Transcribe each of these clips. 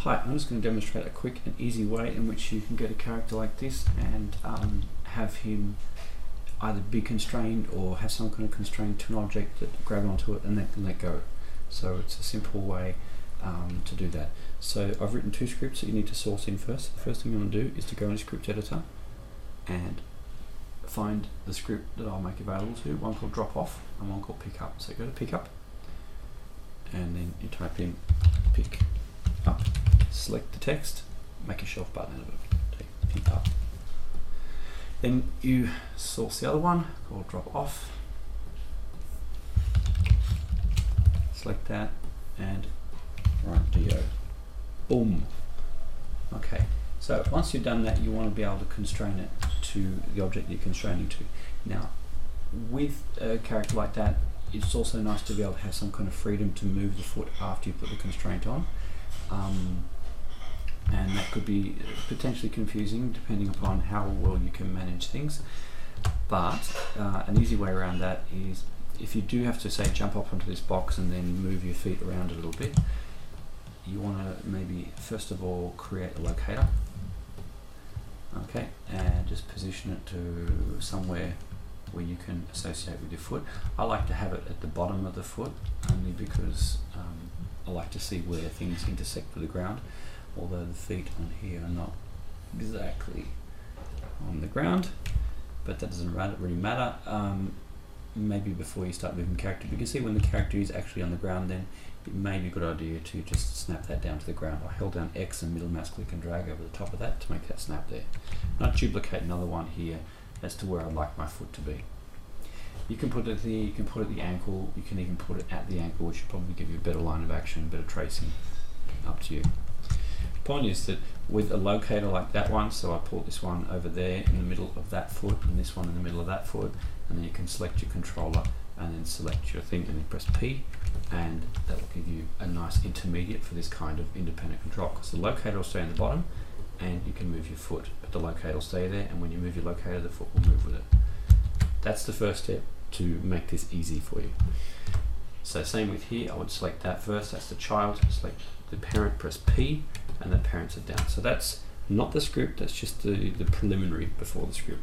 Hi, I'm just going to demonstrate a quick and easy way in which you can get a character like this and have him either be constrained or have some kind of constraint to an object that grab onto it and then let go. So it's a simple way to do that. So I've written two scripts that you need to source in first. The first thing you want to do is to go into script editor and find the script that I'll make available to you, one called drop off and one called pick up. So go to pick up and then you type in pick up, select the text, make a shelf button out of it, pick up. Then you source the other one called drop off, select that and write do. Boom. Okay, so once you've done that, you want to be able to constrain it to the object you're constraining to. Now, with a character like that, it's also nice to be able to have some kind of freedom to move the foot after you put the constraint on. And that could be potentially confusing depending upon how well you can manage things. But an easy way around that is if you do have to, say, jump up onto this box and then move your feet around a little bit, you want to maybe first of all create a locator, okay, and just position it to somewhere where you can associate with your foot. I like to have it at the bottom of the foot only because I like to see where things intersect with the ground, although the feet on here are not exactly on the ground, but that doesn't really matter. Maybe before you start moving character, you can see when the character is actually on the ground, then it may be a good idea to just snap that down to the ground. I held down X and middle mouse click and drag over the top of that to make that snap there. And I'll duplicate another one here as to where I'd like my foot to be. You can put it there, you can put it at the ankle, you can even put it at the ankle, which will probably give you a better line of action, better tracing, up to you. The point is that with a locator like that one, so I pull this one over there in the middle of that foot and this one in the middle of that foot, and then you can select your controller and then select your thing and then press P, and that will give you a nice intermediate for this kind of independent control, because the locator will stay on the bottom and you can move your foot, but the locator will stay there, and when you move your locator, the foot will move with it. That's the first step to make this easy for you. So same with here, I would select that first, that's the child, select the parent, press P, and the parents are down. So that's not the script, that's just the preliminary before the script.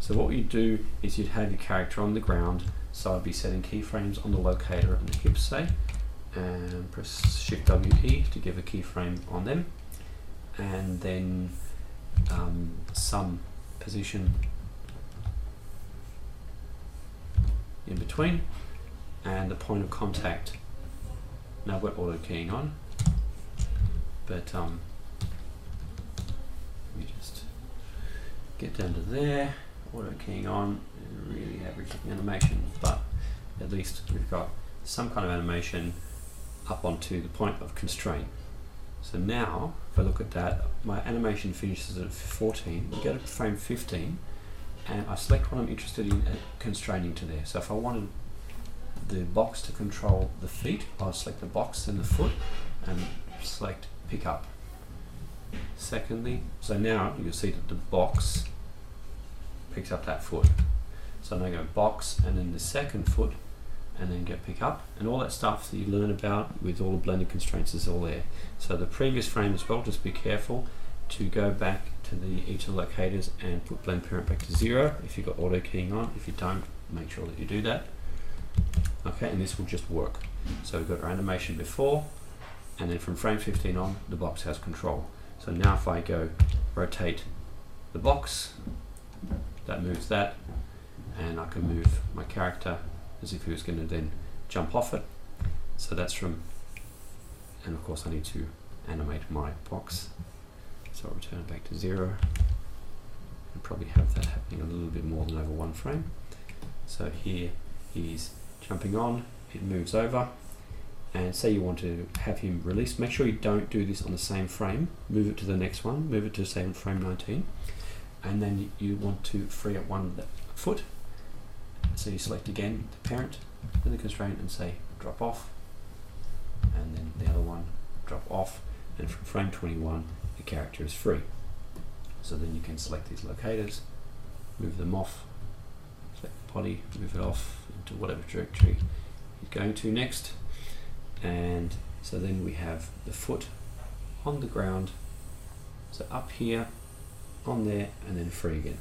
So what you'd do is you'd have your character on the ground, so I'd be setting keyframes on the locator and the hips, say, and press Shift WE to give a keyframe on them, and then some position in between, and the point of contact. Now I've got auto keying on, but let me just get down to there, auto keying on, really average looking animation, but at least we've got some kind of animation up onto the point of constraint. So now, if I look at that, my animation finishes at 14, we go to frame 15, and I select what I'm interested in constraining to there. So if I wanted the box to control the feet, I'll select the box and the foot and select pick up. Secondly, so now you'll see that the box picks up that foot. So now I go box and then the second foot and then go pick up, and all that stuff that you learn about with all the blended constraints is all there. So the previous frame as well, just be careful to go back to each of the locators and put blend parent back to 0 if you've got auto keying on. If you don't, make sure that you do that. Okay, and this will just work. So we've got our animation before, and then from frame 15 on, the box has control. So now if I go rotate the box, that moves that, and I can move my character as if he was going to then jump off it. So that's from, and of course I need to animate my box. So I'll return it back to 0 and probably have that happening a little bit more than over one frame. So here he's jumping on, it moves over, and say you want to have him released, make sure you don't do this on the same frame, move it to the next one, move it to say frame 19, and then you want to free up one foot. So you select again the parent and the constraint and say drop off, and then the other one drop off, and from frame 21 the character is free. So then you can select these locators, move them off, select the body, move it off into whatever directory you're going to next, and so then we have the foot on the ground, so up here, on there, and then free again.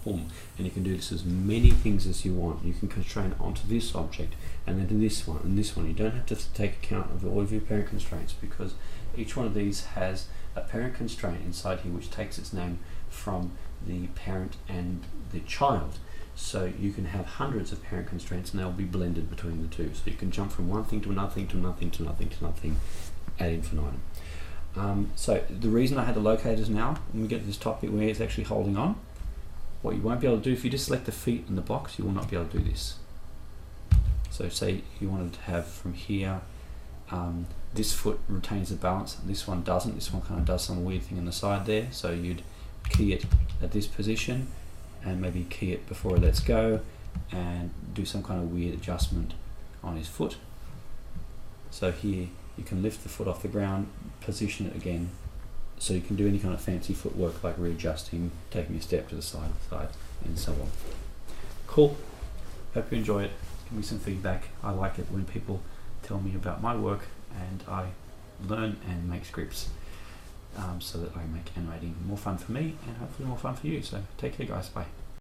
Boom. And you can do this as many things as you want. You can constrain onto this object and then to this one and this one. You don't have to take account of all of your parent constraints, because each one of these has a parent constraint inside here which takes its name from the parent and the child. So you can have hundreds of parent constraints and they'll be blended between the two. So you can jump from one thing to another thing to another thing to another thing to another thing ad infinitum. So the reason I had the locators now, when we get to this topic where it's actually holding on, what you won't be able to do, if you just select the feet in the box, you will not be able to do this. So say you wanted to have from here, this foot retains the balance, and this one doesn't. This one kind of does some weird thing on the side there. So you'd key it at this position, and maybe key it before it lets go, and do some kind of weird adjustment on his foot. So here you can lift the foot off the ground, position it again, so you can do any kind of fancy footwork like readjusting, taking a step to the side, and so on. Cool. Hope you enjoy it. Give me some feedback. I like it when people tell me about my work, and I learn and make scripts so that I make animating more fun for me and hopefully more fun for you. So take care, guys. Bye.